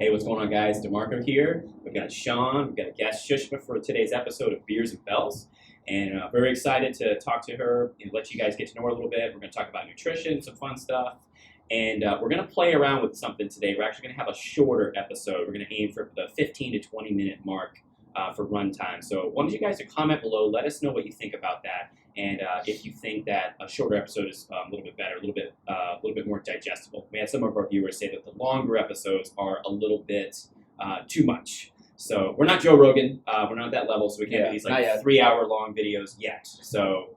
Hey, what's going on, guys? DeMarco here. We've got Sean, we've got a guest, Sushma, for today's episode of Beers and Bells. And very excited to talk to her and let you guys get to know her a little bit. We're going to talk about nutrition, some fun stuff. And we're going to play around with something today. We're actually going to have a shorter episode. We're going to aim for the 15 to 20 minute mark for runtime. So I want you guys to comment below. Let us know what you think about that. And if you think that a shorter episode is a little bit better, a little bit more digestible. We had some of our viewers say that the longer episodes are a little bit too much. So we're not Joe Rogan. We're not at that level, so we can't do these like 3-hour long videos yet. So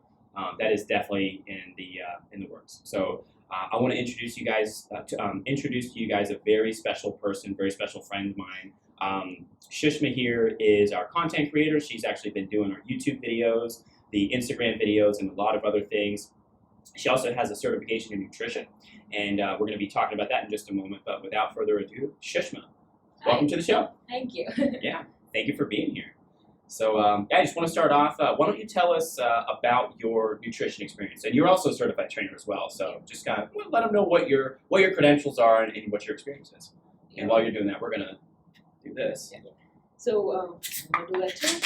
that is definitely in the works. So I want to introduce you guys a very special person, very special friend of mine. Sushma here is our content creator. She's actually been doing our YouTube videos, the Instagram videos, and a lot of other things. She also has a certification in nutrition, and we're going to be talking about that in just a moment. But without further ado, Sushma, welcome to the show. Thank you. Yeah, thank you for being here. So I just want to start off. Why don't you tell us about your nutrition experience? And you're also a certified trainer as well. So just kind of let them know what your credentials are and what your experience is. And while you're doing that, we're going to do this. Yeah. So, I'm going to do that too.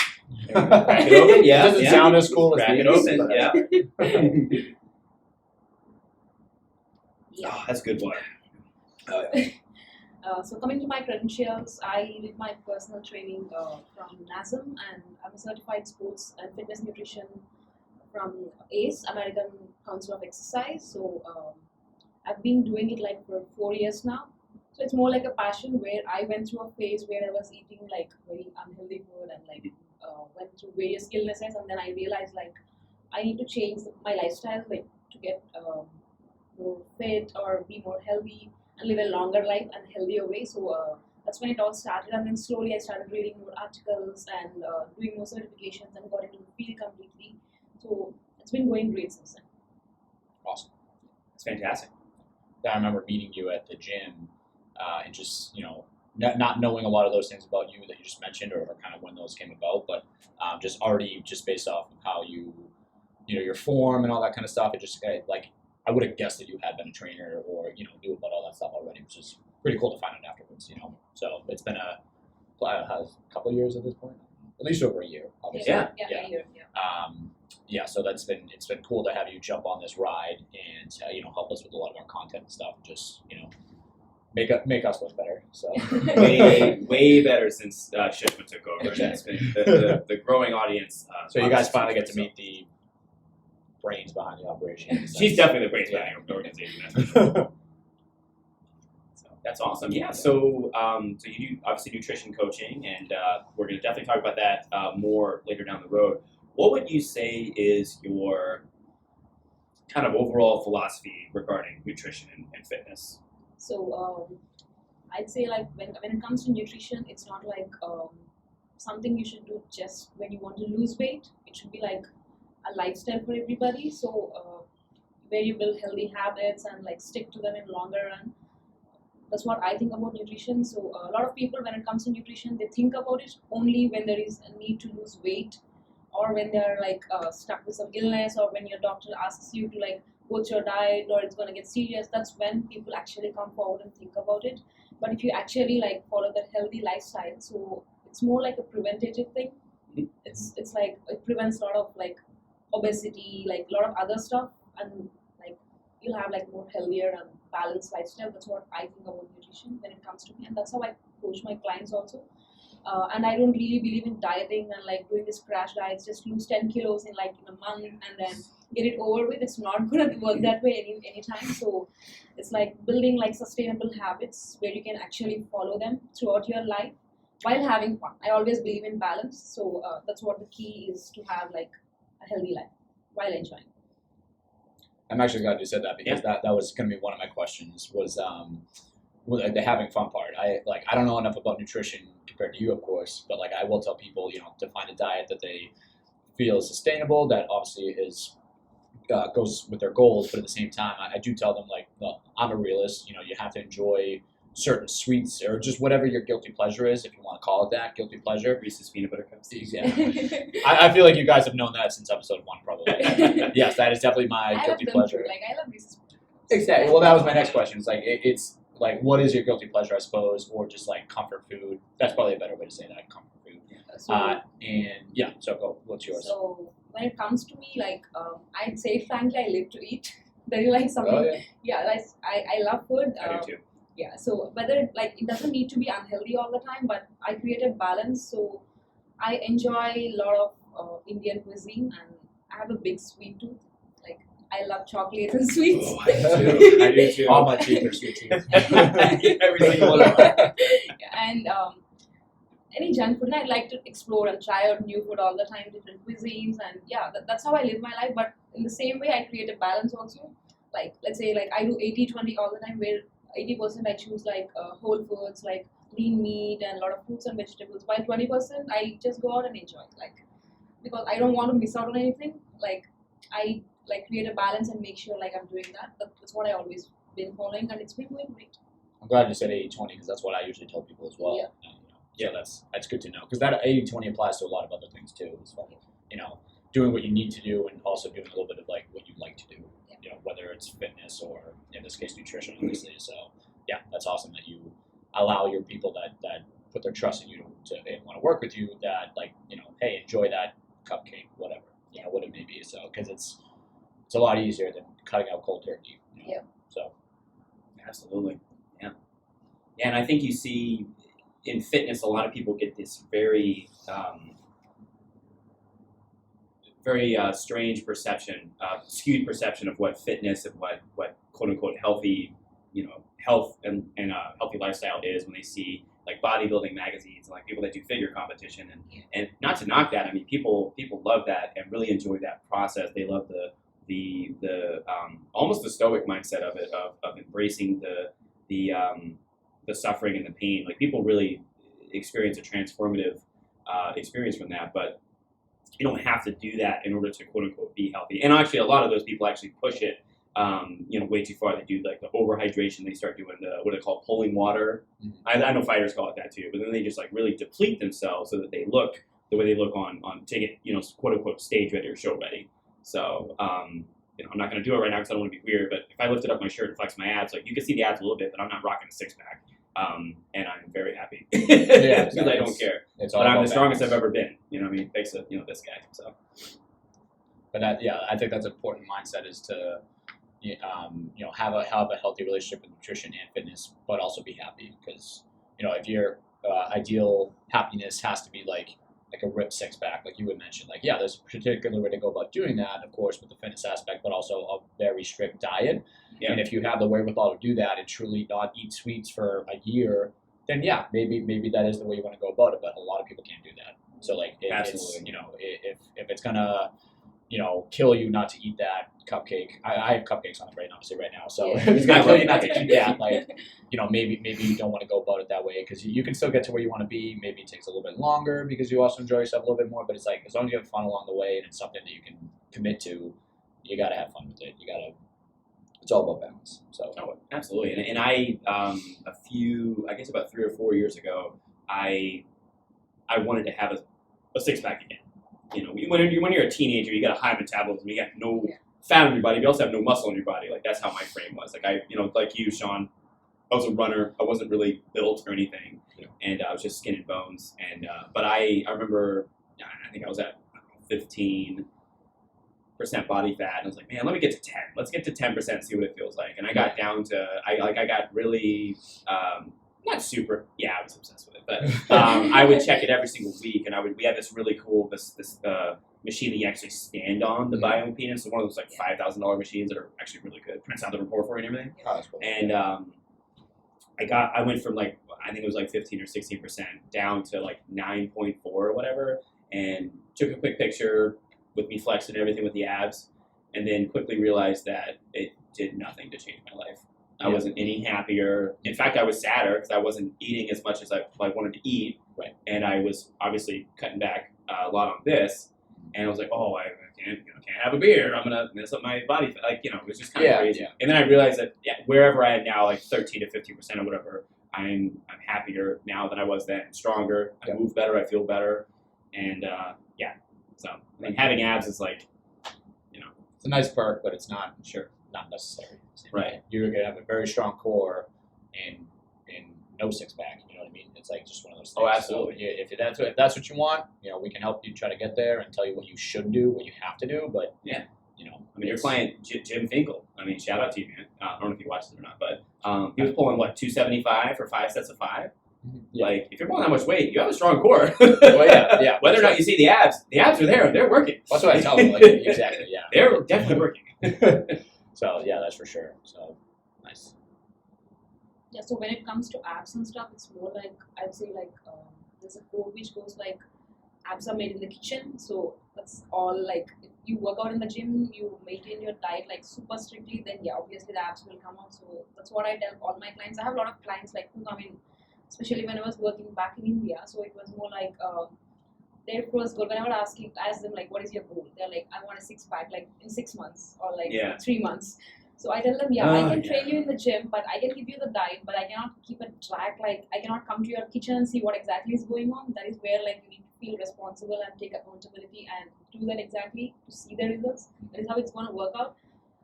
Crack it open, yeah. It doesn't sound as cool as Crack it these, open, but- yeah. Yeah. Oh, that's good water. So coming to my credentials, I did my personal training from NASM, and I'm a certified sports and fitness nutrition from ACE, American Council of Exercise. So I've been doing it like for 4 years now. So it's more like a passion where I went through a phase where I was eating like very unhealthy food and like went through various illnesses, and then I realized like I need to change my lifestyle like to get more fit or be more healthy and live a longer life and healthier way. So that's when it all started, and then slowly I started reading more articles and doing more certifications and got into the field completely. So it's been going great since then. Awesome. It's fantastic. I remember meeting you at the gym and just, not knowing a lot of those things about you that you just mentioned or kind of when those came about, but just already just based off of how your form and all that kind of stuff, it just I would have guessed that you had been a trainer or, knew about all that stuff already, which is pretty cool to find out afterwards, So it's been a couple of years at this point, at least over a year, obviously. Yeah. A year, yeah. So it's been cool to have you jump on this ride and, help us with a lot of our content and stuff, and just, make us look better. So way better since Sushma took over. That's been the growing audience. So you guys finally get to meet the brains behind the operation. She's definitely the brains behind the organization. That's for sure. So that's awesome. Yeah. So so you do obviously nutrition coaching, and we're going to definitely talk about that more later down the road. What would you say is your kind of overall philosophy regarding nutrition and fitness? So I'd say like when it comes to nutrition, it's not like something you should do just when you want to lose weight. It should be like a lifestyle for everybody. So where you build healthy habits and like stick to them in longer run. That's what I think about nutrition. So a lot of people, when it comes to nutrition, they think about it only when there is a need to lose weight, or when they're like stuck with some illness, or when your doctor asks you to like what's your diet or it's going to get serious. That's when people actually come forward and think about it. But if you actually like follow that healthy lifestyle, so it's more like a preventative thing. It's like it prevents a lot of like obesity, like a lot of other stuff, and like you'll have like more healthier and balanced lifestyle. That's what I think about nutrition when it comes to me, and that's how I coach my clients also. And I don't really believe in dieting and like doing this crash diets, just lose 10 kilos in a month and then get it over with. It's not going to work that way anytime. So it's like building like sustainable habits where you can actually follow them throughout your life while having fun. I always believe in balance. So that's what the key is, to have like a healthy life while enjoying. I'm actually glad you said that, because that was going to be one of my questions, was the having fun part. I don't know enough about nutrition compared to you, of course, but like I will tell people, to find a diet that they feel is sustainable, that obviously is goes with their goals, but at the same time, I do tell them like, well, I'm a realist. You have to enjoy certain sweets or just whatever your guilty pleasure is, if you want to call it that, guilty pleasure. Reese's peanut butter cups. Exactly. I feel like you guys have known that since episode 1, probably. Yes, that is definitely my guilty pleasure. I love Reese's. Exactly. Well, that was my next question. It's like it's like what is your guilty pleasure, I suppose, or just like comfort food? That's probably a better way to say that, comfort food. So, And yeah, so go. What's yours? so when it comes to me, like I'd say frankly, I live to eat. Very like something. Oh, yeah. Yeah, like I love food. I do too. Yeah, so whether like it doesn't need to be unhealthy all the time, but I create a balance. So I enjoy a lot of Indian cuisine, and I have a big sweet tooth. Like I love chocolates and sweets. Oh, I do too. I do too. All my teeth are sweet teeth. Every single one of them. And any junk food, and I'd like to explore and try out new food all the time, different cuisines, and yeah, that's how I live my life. But in the same way, I create a balance also. Like let's say like I do 80-20 all the time, where 80% I choose like whole foods, like lean meat and a lot of fruits and vegetables, while 20% I just go out and enjoy, like because I don't want to miss out on anything. Like I like create a balance and make sure like I'm doing that. That's what I always been following, and it's been going great. I'm glad you said 80-20 because that's what I usually tell people as well. Yeah. So that's good to know because that 80-20 applies to a lot of other things too. As well, doing what you need to do and also doing a little bit of like what you like to do. Yeah. Whether it's fitness or in this case nutrition, obviously. So yeah, that's awesome that you allow your people that put their trust in you to and want to work with you. That like hey, enjoy that cupcake, whatever what it may be. So because it's a lot easier than cutting out cold turkey. Yeah. So Absolutely. Yeah. Yeah, and I think you see in fitness, a lot of people get this very, very strange perception, skewed perception of what fitness and what quote unquote healthy, health and healthy lifestyle is when they see like bodybuilding magazines and like people that do figure competition and not to knock that. I mean, people love that and really enjoy that process. They love the almost the stoic mindset of it of embracing the suffering and the pain. Like people really experience a transformative experience from that, but you don't have to do that in order to quote unquote be healthy. And actually, a lot of those people actually push it, way too far. They do like the overhydration. They start doing what they call pulling water. Mm-hmm. I know fighters call it that too, but then they just like really deplete themselves so that they look the way they look on to get quote unquote stage ready or show ready. So I'm not going to do it right now because I don't want to be weird. But if I lifted up my shirt and flexed my abs, like you can see the abs a little bit, but I'm not rocking a six pack. And I'm very happy because I don't care. But I'm the strongest I've ever been. Thanks to this guy. So. But I think that's an important mindset is to have a healthy relationship with nutrition and fitness, but also be happy because if your ideal happiness has to be like a ripped six pack, like you would mention, like there's a particular way to go about doing that, of course, with the fitness aspect, but also a very strict diet. Yeah. And if you have the wherewithal to do that and truly not eat sweets for a year, then maybe that is the way you want to go about it. But a lot of people can't do that. So like Absolutely. if it's gonna kill you not to eat that cupcake. I have cupcakes on the brain obviously right now. So if it's gonna kill you not to eat that, like maybe you don't want to go about it that way because you can still get to where you want to be. Maybe it takes a little bit longer because you also enjoy yourself a little bit more. But it's like as long as you have fun along the way and it's something that you can commit to, you gotta have fun with it. It's all about balance. So absolutely. And I about 3 or 4 years ago, I wanted to have a six pack again. When you're a teenager, you got a high metabolism. You got no fat on your body, but you also have no muscle on your body. Like that's how my frame was. Like like you, Sean, I was a runner. I wasn't really built or anything, and I was just skin and bones. And but I remember, I think I was at 15% body fat, and I was like, man, let me get to 10. Let's get to 10% and see what it feels like. And I got down to I got really not super. Yeah, I was obsessed with it, but I would check it every single week, and we had this really cool this machine that you actually stand on the biome penis. So one of those like $5,000 machines that are actually really good. Prints out the report for you and everything. Oh, that's cool. And I went from like I think it was like 15 or 16% down to like 9.4 or whatever, and took a quick picture with me flexing and everything with the abs, and then quickly realized that it did nothing to change my life. I wasn't any happier. In fact, I was sadder because I wasn't eating as much as I wanted to eat. Right. And I was obviously cutting back a lot on this. And I was like, oh, I can't have a beer. I'm gonna mess up my body. Like, it was just kind of crazy. Yeah. And then I realized that wherever I am now, like 13 to 15% or whatever, I'm happier now than I was then. I'm stronger. I move better. I feel better. And so I mean, having abs is like, it's a nice perk, but it's not sure. not necessary. Right. You're gonna have a very strong core, and no six pack. You know what I mean? It's like just one of those things. Oh, absolutely. So, if that's what you want, we can help you try to get there and tell you what you should do, what you have to do. But I mean, your client Jim Finkel. I mean, shout out to you, man. I don't know if you watched it or not, but he was pulling 275 for 5 sets of 5. Yeah. Like, if you're pulling that much weight, you have a strong core. Well, yeah. Whether or not you see the abs are there. They're working. That's what I tell them. Like, exactly. Yeah. They're definitely working. So yeah, that's for sure. So nice. Yeah, so when it comes to abs and stuff, it's more like, I'd say like, there's a quote which goes like, abs are made in the kitchen. So that's all like, if you work out in the gym, you maintain your diet like super strictly, then yeah, obviously the abs will come out. So that's what I tell all my clients. I have a lot of clients like who come in, especially when I was working back in India. So it was more like, their first goal, when I would ask them like, what is your goal? They're like, I want a 6-pack like in 6 months or like 3 months. So I tell them, I can train you in the gym, but I can give you the diet, but I cannot keep a track. Like, I cannot come to your kitchen and see what exactly is going on. That is where like you need to feel responsible and take accountability and do that exactly to see the results. That is how it's going to work out.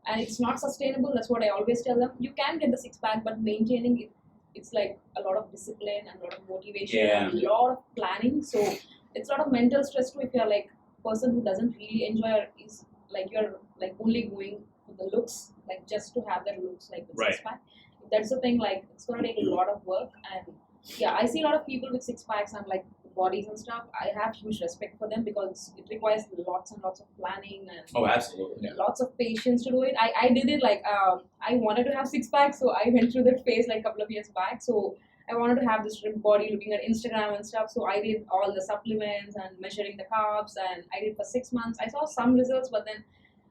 And it's not sustainable. That's what I always tell them. You can get the 6-pack, but maintaining it, it's like a lot of discipline and a lot of motivation and a lot of planning. So it's a lot of mental stress too if you're like a person who doesn't really enjoy or is like you're like only going for the looks, like just to have that looks like the 6-pack. That's the thing, like it's gonna take a lot of work. And yeah, I see a lot of people with 6-packs and like bodies and stuff. I have huge respect for them because it requires lots and lots of planning and Absolutely. lots of patience to do it. I did it like I wanted to have 6-packs, so I went through that phase like a couple of years back. So I wanted to have this ripped body, looking at Instagram and stuff. So I did all the supplements and measuring the carbs, and I did for 6 months. I saw some results, but then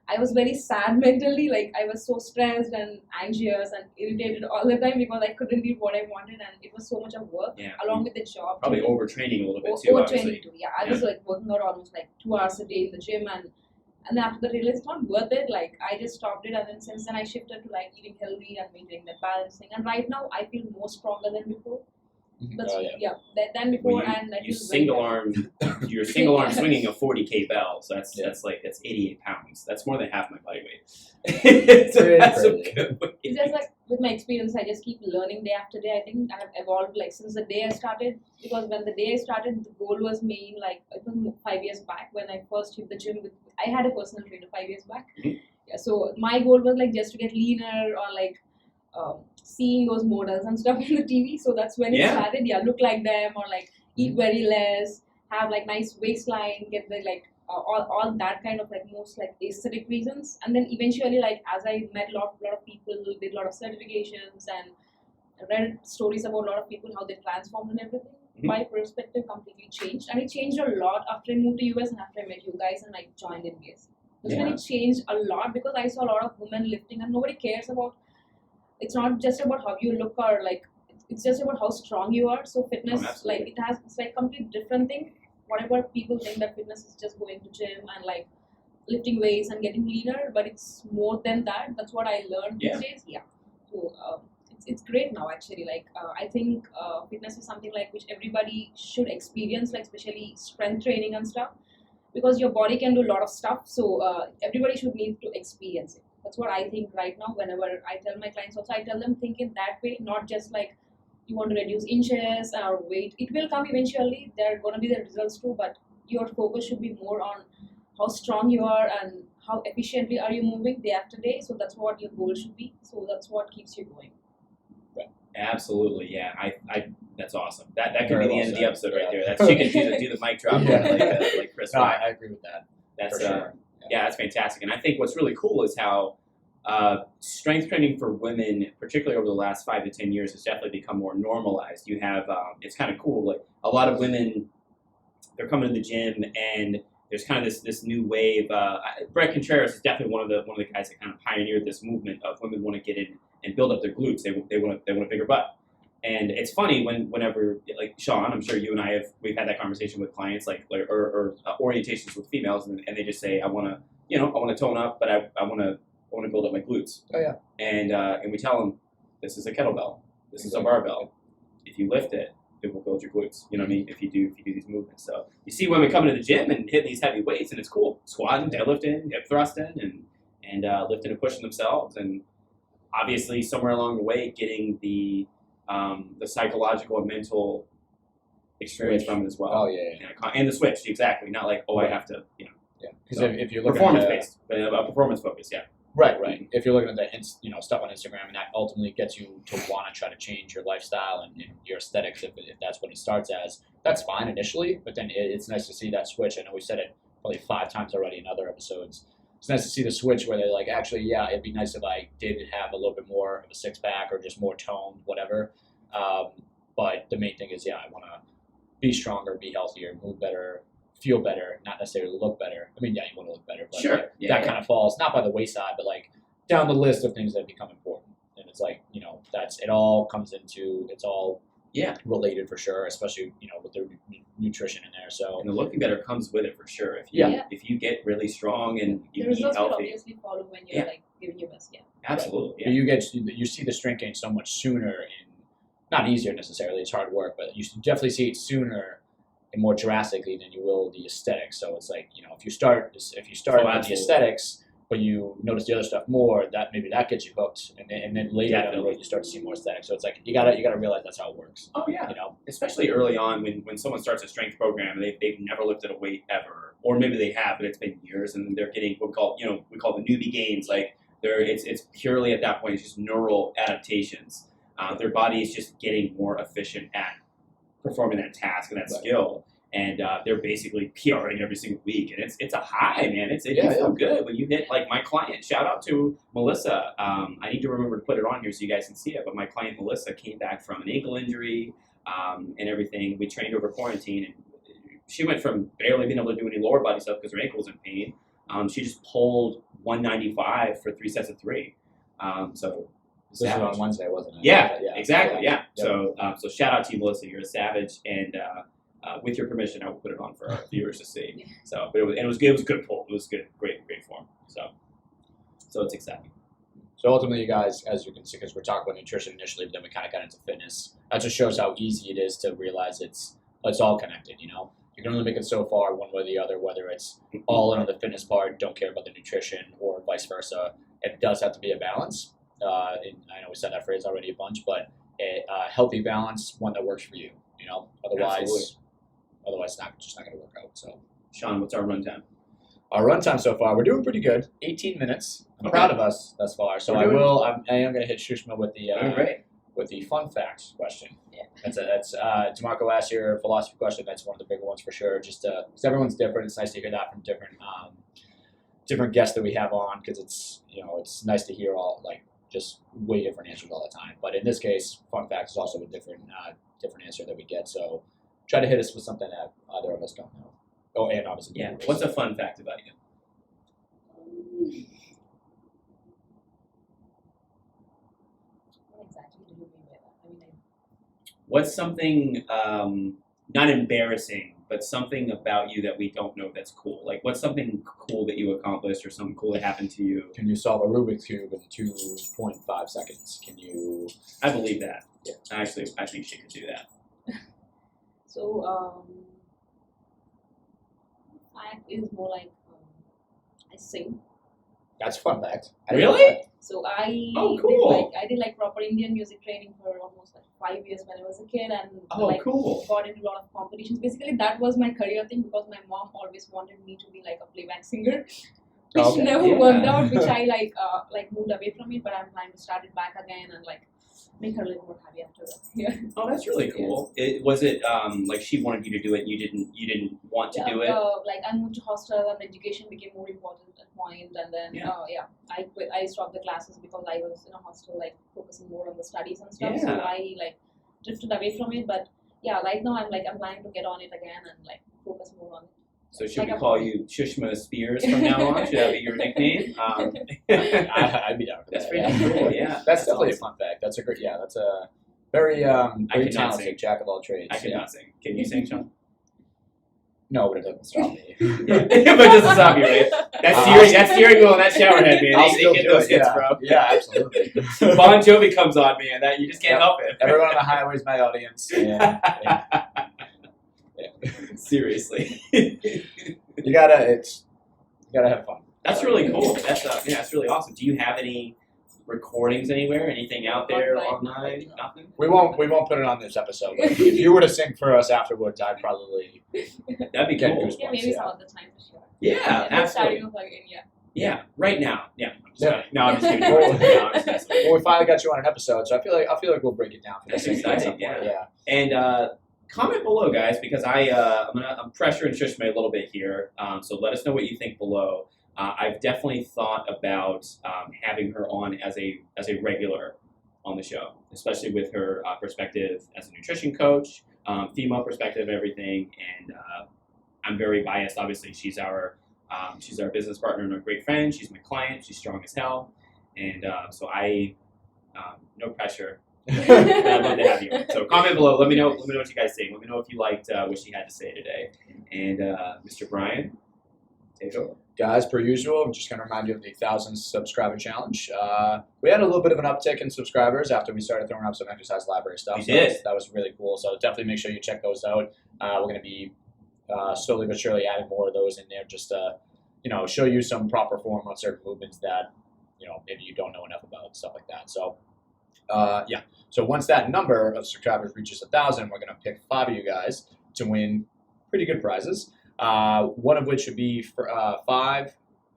I was very sad mentally. Like I was so stressed and anxious and irritated all the time because I couldn't do what I wanted, and it was so much of work along with the job. Probably overtraining a little bit too. Overtraining too. Yeah, I was like working out almost like 2 hours a day in the gym, and after that, realized it's not worth it. Like I just stopped it, and then since then I shifted to like eating healthy and maintaining that balance thing. And right now I feel more stronger than before. That's than before, well, and I you feel single arm. You're single arm swinging a 40K bell, so that's 88 pounds. That's more than half my body weight. That's a good weight. It's just like with my experience, I just keep learning day after day. I think I have evolved like since the day I started. Because when the day I started, the goal was main like it was 5 years back when I first hit the gym. I had a personal trainer 5 years back. Mm-hmm. Yeah, so my goal was like just to get leaner or like. Seeing those models and stuff in the TV, so that's when it started. Yeah, look like them or like eat very less, have like nice waistline, get the like all that kind of like most like aesthetic reasons. And then eventually, like as I met a lot of people, did a lot of certifications and read stories about a lot of people how they transformed and everything. Mm-hmm. My perspective completely changed, and it changed a lot after I moved to US and after I met you guys and like joined in BS. That's when it changed a lot because I saw a lot of women lifting and nobody cares about. It's not just about how you look or like it's just about how strong you are. So fitness, like it's like completely different thing. Whatever people think that fitness is just going to gym and like lifting weights and getting leaner, but it's more than that. That's what I learned these days. Yeah. So it's great now actually. Like I think fitness is something like which everybody should experience, like especially strength training and stuff, because your body can do a lot of stuff. So everybody should need to experience it. That's what I think right now. Whenever I tell my clients also, I tell them think in that way, not just like you want to reduce inches or weight. It will come eventually. There are going to be the results too, but your focus should be more on how strong you are and how efficiently are you moving day after day. So that's what your goal should be. So that's what keeps you going. Absolutely, yeah. I that's awesome. That could be the end of the episode right there. That's you can do the mic drop like Chris. No, I agree with that. That's for sure. Yeah, that's fantastic. And I think what's really cool is how strength training for women, particularly over the last 5 to 10 years, has definitely become more normalized. You have, it's kind of cool, like a lot of women, they're coming to the gym and there's kind of this new wave. Brett Contreras is definitely one of the guys that kind of pioneered this movement of women want to get in and build up their glutes. They want a bigger butt. And it's funny whenever, like Sean, I'm sure you and we've had that conversation with clients, or orientations with females, and they just say, I want to tone up, but I want to build up my glutes. Oh yeah. And we tell them, this is a kettlebell, this is a barbell. If you lift it, it will build your glutes. You know what I mean? If you do these movements. So you see women coming to the gym and hitting these heavy weights, and it's cool, squatting, deadlifting, hip thrusting, and lifting and pushing themselves, and obviously somewhere along the way getting the the psychological and mental experience from it as well. Oh yeah. And the switch, exactly. Not like, I have to, Yeah, because So, if you're looking performance at the, based, but a performance focus, yeah. right. If you're looking at the stuff on Instagram, and that ultimately gets you to want to try to change your lifestyle and your aesthetics, if that's what it starts as, that's fine initially. But then it's nice to see that switch. I know we said it probably 5 times already in other episodes. It's nice to see the switch where they're like, actually, yeah, it'd be nice if I did have a little bit more of a 6-pack or just more toned, whatever. But the main thing is, I want to be stronger, be healthier, move better, feel better, not necessarily look better. I mean, you want to look better, but Sure. that kind of falls not by the wayside, but like down the list of things that become important. And it's like, that's it. All comes into it's all related for sure, especially with the nutrition in there. So And the looking better comes with it for sure. If you get really strong and you The eat results will healthy, obviously follow when you're like giving your best. Yeah. absolutely. But you see the strength gain so much sooner and not easier necessarily. It's hard work, but you definitely see it sooner and more drastically than you will the aesthetics. So it's like, if you start with the absolutely. aesthetics, but you notice the other stuff more, that maybe that gets you hooked, and then later down the Definitely. road you start to see more aesthetics. So it's like you gotta realize that's how it works. Oh yeah. Especially early on when someone starts a strength program and they've never lifted a weight ever, or maybe they have, but it's been years, and they're getting what we call the newbie gains. Like it's purely at that point, it's just neural adaptations. Their body is just getting more efficient at performing that task and that skill, and they're basically PRing every single week, and it's a high, man. It feels good when you hit, like my client. Shout out to Melissa. I need to remember to put it on here so you guys can see it. But my client Melissa came back from an ankle injury and everything. We trained over quarantine, and she went from barely being able to do any lower body stuff because her ankle was in pain. She just pulled 195 for 3 sets of 3. So. This was on Wednesday, wasn't it? Yeah, exactly. Yeah. So shout out to you, Melissa. You're a savage, and with your permission, I will put it on for our viewers to see. So, but it was good. It was a good pull. It was good, great form. So it's exciting. So ultimately, you guys, as you can see, because we're talking about nutrition initially, but then we kind of got into fitness. That just shows how easy it is to realize it's all connected. You can only make it so far one way or the other. Whether it's all in on the fitness part, don't care about the nutrition, or vice versa. It does have to be a balance. And I know we said that phrase already a bunch, but a healthy balance, one that works for you. Otherwise it's just not going to work out. So, Sean, what's our runtime? Our runtime so far, we're doing pretty good. 18 minutes. I'm proud of us thus far. So I am going to hit Sushma with the fun facts question. Yeah. That's DeMarco asked your philosophy question. That's one of the bigger ones for sure. Just because everyone's different, it's nice to hear that from different guests that we have on, because it's nice to hear all just way different answers all the time. But in this case, fun facts is also a different answer that we get. So try to hit us with something that either of us don't know. Oh, and obviously, What's a fun fact about you? What exactly do you mean by that? I mean, What's something not embarrassing, but something about you that we don't know that's cool? Like, what's something cool that you accomplished, or something cool that happened to you? Can you solve a Rubik's Cube in 2.5 seconds? Can you? I believe that. Yeah. Actually, I think she could do that. So, fact is more like I sing. That's a fun fact. Really? So I cool. did proper Indian music training for almost 5 years when I was a kid, and cool. got into a lot of competitions. Basically, that was my career thing, because my mom always wanted me to be like a playback singer, which never worked out. Which I moved away from it, but I'm planning to start it back again and make her a little more happy after that. Yeah. Oh, that's really cool. Was it she wanted you to do it and you didn't want to do it? I moved to hostel and education became more important at point, and then I quit. I stopped the classes because I was in a hostel focusing more on the studies and stuff. Yeah. So I drifted away from it. But right now I'm planning to get on it again and focus more on it. So should we call you Sushma Spears from now on? Should that be your nickname? I'd be down for that. That's pretty cool. Yeah, that's definitely a fun fact. That's a great. Yeah, that's a very talented jack of all trades. I cannot sing. Can you sing, Sean? No, but it doesn't stop me. But it doesn't stop you, right? That steering wheel and that shower head, man. I'll They still get do those it, hits, bro. Yeah, absolutely. Bon Jovi comes on, man. That you just can't help it. Everyone on the highway is my audience. Seriously. You gotta have fun. That's really cool. That's really awesome. Do you have any recordings anywhere? Anything out there online? Nothing. We won't put it on this episode. But if you were to sing for us afterwards, I'd probably That'd be get cool. goosebumps. Yeah, maybe some of the time for sure. Yeah, And we're starting absolutely. off again, yeah. Yeah, right now. Yeah. Yeah. No, I'm just kidding. No, I'm just messing with you. Well, we finally got you on an episode, so I feel like we'll break it down for That's this at some exciting, point. yeah. And comment below, guys, because I'm pressuring Sushma a little bit here. So let us know what you think below. I've definitely thought about having her on as a regular on the show, especially with her perspective as a nutrition coach, female perspective, everything. And I'm very biased. Obviously, she's our business partner and a great friend. She's my client. She's strong as hell. And so no pressure. I'd love to have you. So comment below. Let me know what you guys think. Let me know if you liked what she had to say today. And Mr. Brian, take over. Guys, per usual, I'm just going to remind you of the 1,000 subscriber challenge. We had a little bit of an uptick in subscribers after we started throwing up some exercise library stuff. We did. That was really cool. So definitely make sure you check those out. We're going to be slowly but surely adding more of those in there, just to show you some proper form on certain movements that maybe you don't know enough about, stuff like that. So yeah. So once that number of subscribers reaches 1,000, we're going to pick 5 of you guys to win pretty good prizes. One of which would be for, 5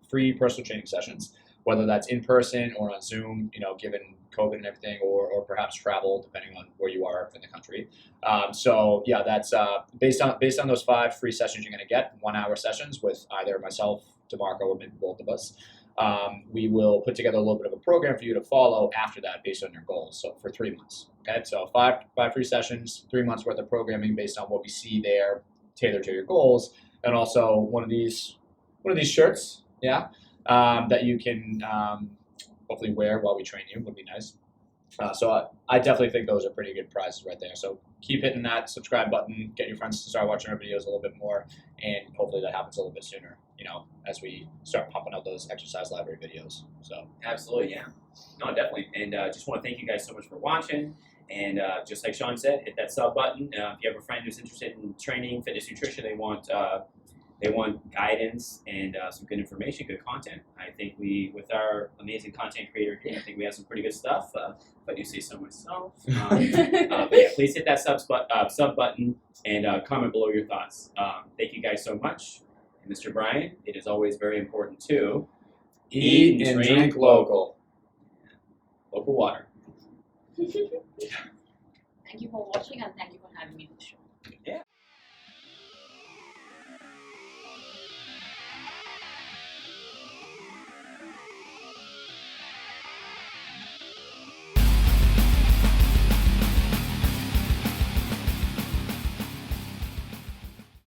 free personal training sessions, whether that's in person or on Zoom, given COVID and everything, or perhaps travel, depending on where you are in the country. So yeah, that's based on those 5 free sessions you're going to get, 1-hour sessions with either myself, DeMarco, or maybe both of us. We will put together a little bit of a program for you to follow after that based on your goals. So for 3 months, okay? So 5 free sessions, 3 months worth of programming based on what we see there, tailored to your goals, and also one of these shirts, yeah, that you can hopefully wear while we train you would be nice. So I definitely think those are pretty good prizes right there. So keep hitting that subscribe button, get your friends to start watching our videos a little bit more, and hopefully that happens a little bit sooner, as we start pumping out those exercise library videos. So Absolutely, yeah. No, definitely. And just want to thank you guys so much for watching. And just like Sean said, hit that sub button. If you have a friend who's interested in training, fitness, nutrition, they want guidance and some good information, good content. I think with our amazing content creator here, I think we have some pretty good stuff. If I do say so myself. But yeah, please hit that sub button and comment below your thoughts. Thank you guys so much. And Mr. Brian, it is always very important to eat and drink local. Local water. Thank you for watching and thank you for having me on the show. Yeah.